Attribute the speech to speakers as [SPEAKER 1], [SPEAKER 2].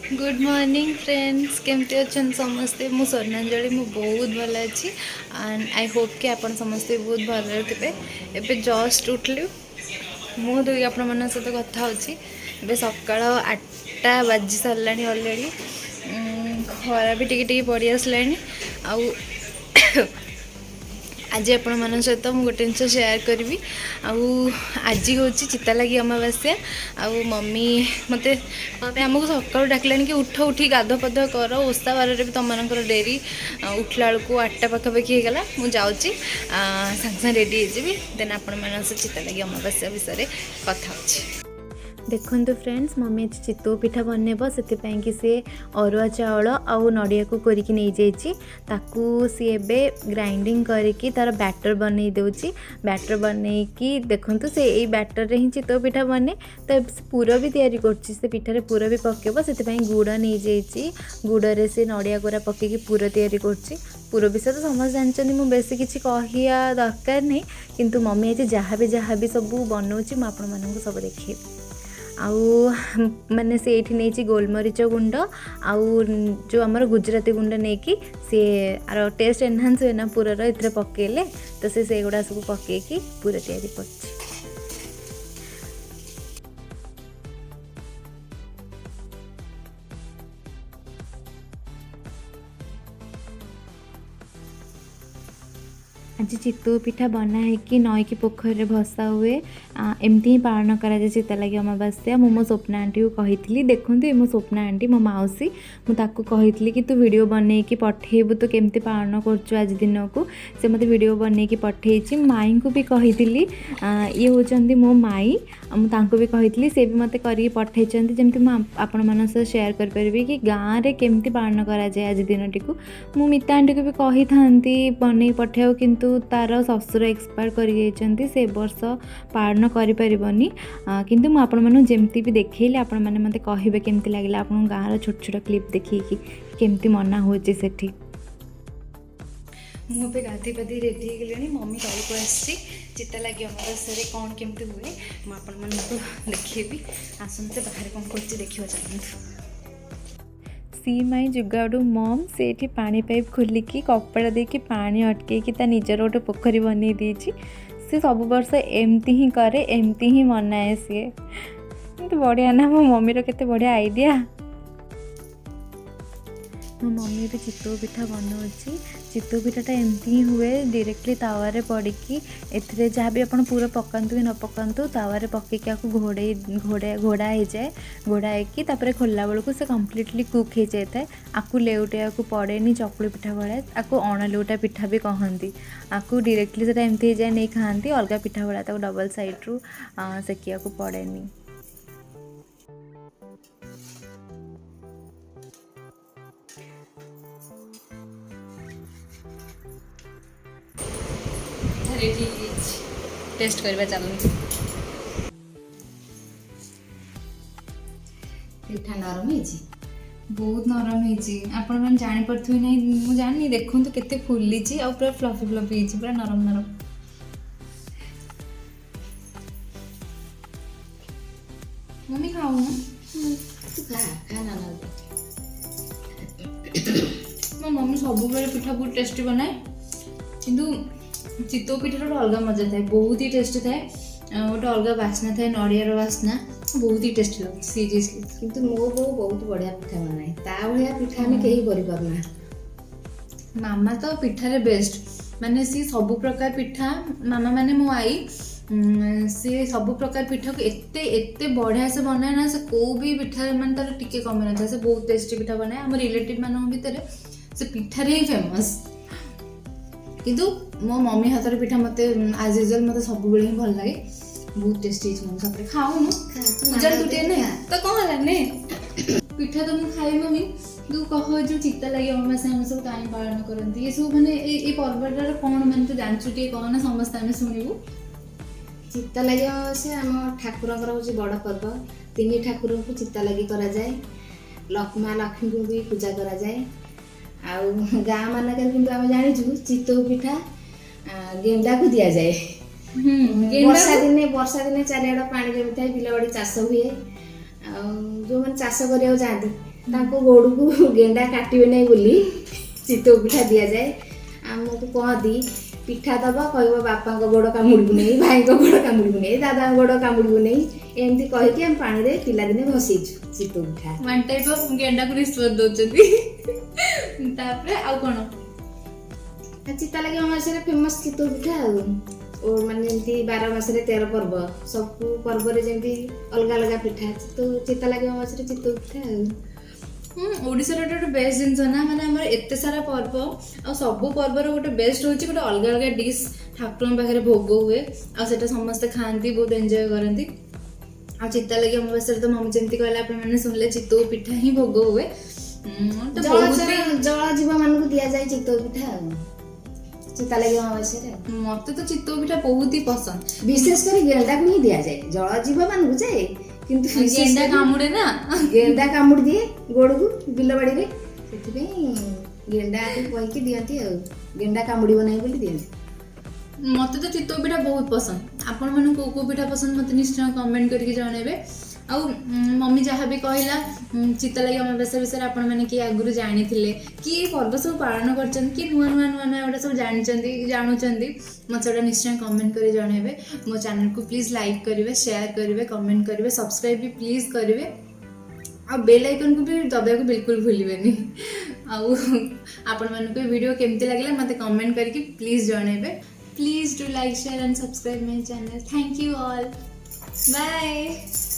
[SPEAKER 1] Good morning friends, केमती अच्छा समस्ते। मु स्वर्णांजलि मु बहुत भल अच्छी एंड आई होप कि आपण समस्ते बहुत भल थे। एबे जस्ट उठलु मु दुई आपण मन सहित कथा होबे सकाळ 8टा बाजी सारा अलरेडी। खरा भी टिके पड़ी आसलानी। आउ आज आपण मान सहित मुझे गोटे जिन सेयार करी। आज हूँ चितालागी अमावास्या। आउ मम्मी मत आमको सकालू डाकिला कि उठ उठी गाध पध कर ओषा बार भी तुम मानकर डेरी उठला बेलू 8टा पाखापाखि होगला। मुझे जाऊँगी सागे सागे रेडी हो देन आपण मान चितालागी अमावास्या विषय कथा हो। देखो फ्रेंड्स, मम्मी आज चितौ पिठा बनब से सी अरुआ चाउल आउ नड़िया को कोरिकी नहीं जाइए ताकू सी एबे ग्राइंडिंग करके तार बैटर बनै देउची। बैटर बनै कि देखंतु से यही बैटर रे ही चितौ पिठा बने। तो पूर भी तैयारी करछि, से पिठारे पूर भी पकेब से गुड़ नहीं जाइए। गुड़े से नड़िया गोरा पकईकि पूर तैयारी करछि। पूर विषय तो समस्त जानते मुझे बेसी किसी कहया दरकार नहीं, किंतु मम्मी आज जहाँ भी सब बनाऊँगी मुझे आपण मानक सब देखेबी। आउ मैंने से नहीं गोलमरीच गुंड आउ जो आमर गुजराती गुंड नहीं कि सी आर टेस्ट एनहांस हुए ना पूरा इतने पकेले तो से गुड़ा सब पकईकि पूरा तैयारी कर। आज चितौ पिठा बना है कि नई की पोखर रे भसा हुए एमती ही पालन करा चितालागी अमावास्या। मो स्वप्ना आंटी को कही देखते मो स्वप्ना आंटी मो मौसी मुझे कही कि तू वीडियो बन कि पठेबू तो केमती पालन कर आज दिन को। से मत वीडियो बन कि पठे माई को भी कही ये होती मो माई मुझे भी कही सी भी मत कर पठे जमी आपण मान सेयार करी कि गाँव में केमती पालन कराए आज दिन टी। मु मिता आंटी को भी कही था बन पठाओ किंतु तार ससुर एक्सपायर कर से वर्ष पालन करें किंतु मुझे आपण मानू जमती भी देखली आपण मैंने मत कहे केमती लगे आप गाँव छोट छोट क्लिप देखी केमती मना हो। मुझे गाधी पाधी रेडी हो गली। मम्मी तौक आसी चितालागी अमावास्या कौन केमती हुए मुझे देखेबी। आसते बाहर कौन कर देखा चलते। सी माई जुगाड़ू मम से पानी पाइप खोलिकी कपड़ा देकी पानी अटकईकी ता निजर गोटे पोखरी बन देती। सी सब वर्ष एमती ही करे एमती ही मनाए। सी बढ़िया ना मो मम्मी केते बढ़िया आइडिया। मो मम्मी भी चितौ पिठा बनाऊँगी। चितौ पिठाटा एमती ही हुए डायरेक्टली तावारे पड़की एथिरे जहाँ भी आप पूरा पकातु कि न पकातु तावारे पकईकि आपको घोड़ा हो जाए। घोड़ाई तापर खोलला बेलू से कम्प्लीटली कुक हो जाए। आपको लेउटिया को पड़ेनी चकुली पिठा भाया आपको अणलेउटा पिठा भी कहती। आपको डायरेक्टली से एमती हो जाए नहीं खाती अलग पिठा भाया डबल साइड्रु सेकिया को पड़ेनी। टेस्ट करवा चलते।
[SPEAKER 2] पिठा नरम है
[SPEAKER 1] बहुत नरम है जापे ना मुझे जानी देखो तो केते फुली पूरा फ्लफी फ्लफी पूरा नरम नरम। मम्मी खाओ मो मम्मी सब पिठा बहुत टेस्टी बनाए किंतु चितौ पिठार अलग मजा थाए बहुत ही टेस्टी थाए। गोटे अलग बास्ना थाए नड़ियार बास्ना बहुत ही टेस्टी लगे सीरियसली।
[SPEAKER 2] किंतु मो बो बहुत बढ़िया पिठा बनाए ता भलिया पिठा हमें कहीं करि पारना।
[SPEAKER 1] मामा तो पिठारे बेस्ट माने सी सब प्रकार पिठा मामा माने मो आई सी सब प्रकार पिठा को एते एते बढ़िया से बनाए ना। से को भी पिठा माने तार टिके कमे न था। से बहुत टेस्टी पिठा बनाए। हम रिलेटिव मान भीतर से पिठारे ही फेमस। किंतु मो मम्मी हाथर पिठा मत आज यूजुअल मत सब बेले ही भल लगे बहुत टेस्टी मम्मी सब खाऊ पूजा टूटे ना तो कौन है ने पिठा तो मुझे खाई मम्मी तू कह जो चितालागी अमावास्या हम सब कहीं पालन करती ये सब मैंने ये पर्वटार कौन मैंने तो जानचु टे कहना समस्त आम शुणु।
[SPEAKER 2] चितालागी अमावास्या आम ठाकुर हूँ बड़ पर्व। 3 ठाकुर को चितालागी करा जाए। माँ लक्ष्मी को भी पूजा करा जाए। आउ गाँ मानक किंतु आम जाचु चितौ पिठा गेंडा को दि जाए। वर्षा दिने चारिआड पानी जमी था बिल बाड़ी चाष हुए। ଯେଉଁମାନେ ଚାଷ କରିବାକୁ ଯାଆନ୍ତି ତାଙ୍କ ଗୋଡ଼କୁ ଗେଣ୍ଡା କାଟିବେ ନାହିଁ ବୋଲି ଚିତଉ ପିଠା ଦିଆଯାଏ। ଆମକୁ କହନ୍ତି ପିଠା ଦବ କହିବ ବାପାଙ୍କ ଗୋଡ଼ କାମୁଡ଼ିବୁ ନାହିଁ, ଭାଇଙ୍କ ଗୋଡ଼ କାମୁଡ଼ିବୁ ନାହିଁ, ଦାଦାଙ୍କ ଗୋଡ଼ କାମୁଡ଼ିବୁ ନାହିଁ, ଏମିତି କହିକି ଆମେ ପାଣିରେ ପିଲାଦିନେ ଭସେଇଛୁ ଚିତଉ ପିଠା।
[SPEAKER 1] ୱାନ୍ ଟାଇପ୍ ଅଫ୍ ଗେଣ୍ଡାକୁ ରିସ୍ପେକ୍ଟ ଦଉଛନ୍ତି। ତାପରେ ଆଉ କ'ଣ?
[SPEAKER 2] ଚିତାଲାଗି ଅମାବାସ୍ୟାରେ ଫେମସ୍ ଚିତଉ ପିଠା ଆଉ ମାନେ ଯେମିତି 12 ମାସରେ 13 ପର୍ବ, ସବୁ ପର୍ବରେ ଯେମିତି ଅଲଗା ଅଲଗା ପିଠା, ଚିତାଲାଗି ଅମାବାସ୍ୟାରେ ଚିତଉ ପିଠା ଆଉ।
[SPEAKER 1] ଓଡ଼ିଶାର ଗୋଟେ ବେଷ୍ଟ ଜିନିଷ ନା, ମାନେ ଆମର ଏତେ ସାରା ପର୍ବ ଆଉ ସବୁ ପର୍ବର ଗୋଟେ ବେଷ୍ଟ ହେଉଛି ଗୋଟେ ଅଲଗା ଅଲଗା ଡିସ୍ ଠାକୁରଙ୍କ ପାଖରେ ଭୋଗ ହୁଏ ଆଉ ସେଟା ସମସ୍ତେ ଖାଆନ୍ତି, ବହୁତ ଏନ୍ଜୟ କରନ୍ତି। ଆଉ ଚିତାଲାଗି ଅମାବାସ୍ୟାରେ ତ ମମି ଯେମିତି କହିଲା ଆପଣମାନେ ଶୁଣିଲେ ଚିତଉ ପିଠା ହିଁ ଭୋଗ ହୁଏ।
[SPEAKER 2] ଜଳ ଜୀବ ମାନଙ୍କୁ ଦିଆଯାଏ ଚିତଉ ପିଠା ଆଉ ଚିତାଲାଗି ଅମାବାସ୍ୟାରେ।
[SPEAKER 1] ମତେ ତ ଚିତଉ ପିଠା ବହୁତ ହି ପସନ୍ଦ,
[SPEAKER 2] ବିଶେଷ କରି ଗେଣ୍ଡାକୁ ହିଁ ଦିଆଯାଏ, ଜଳ ଜୀବ ମାନଙ୍କୁ ଯେ କିନ୍ତୁ
[SPEAKER 1] ଗେଣ୍ଡା କାମୁଡେ ନା,
[SPEAKER 2] ଗେଣ୍ଡା କାମୁଡ଼ି ଦିଏ ଗୋଡ଼କୁ ବିଲ ବାଡ଼ିରେ, ସେଥିପାଇଁ ଗେଣ୍ଡାକୁ କହିକି ଦିଅନ୍ତି ଆଉ, ଗେଣ୍ଡା କାମୁଡ଼ିବ ନାହିଁ ବୋଲି ଦିଅନ୍ତି।
[SPEAKER 1] ମତେ ତ ଚିତଉ ପିଠା ବହୁତ ପସନ୍ଦ। ଆପଣମାନଙ୍କୁ କୋଉ କୋଉ ପିଠା ପସନ୍ଦ ମତେ ନିଶ୍ଚୟ କମେଣ୍ଟ କରିକି ଜଣେଇବେ। ଆଉ ମମି ଯାହା ବି କହିଲା ଚିତାଲାଗି ଅମାବାସ୍ୟା ବିଷୟରେ ଆପଣମାନେ କିଏ ଆଗରୁ ଜାଣିଥିଲେ, କିଏ ପର୍ବ ସବୁ ପାଳନ କରିଛନ୍ତି, କି ନୂଆ ନୂଆ ଏଗୁଡ଼ା ସବୁ ଜାଣିଛନ୍ତି ଜାଣୁଛନ୍ତି, ମୋତେ ସେଟା ନିଶ୍ଚୟ କମେଣ୍ଟ କରି ଜଣେଇବେ। ମୋ ଚ୍ୟାନେଲକୁ ପ୍ଲିଜ୍ ଲାଇକ୍ କରିବେ, ସେୟାର କରିବେ, କମେଣ୍ଟ କରିବେ, ସବସ୍କ୍ରାଇବ୍ ବି ପ୍ଲିଜ୍ କରିବେ ଆଉ ବେଲ୍ ଆଇକନ୍କୁ ବି ଦବାଇବାକୁ ବିଲକୁଲ ଭୁଲିବେନି। ଆଉ ଆପଣମାନଙ୍କୁ ଏ ଭିଡ଼ିଓ କେମିତି ଲାଗିଲା ମୋତେ କମେଣ୍ଟ କରିକି ପ୍ଲିଜ୍ ଜଣେଇବେ। Please do like, share and subscribe my channel. Thank you all. Bye.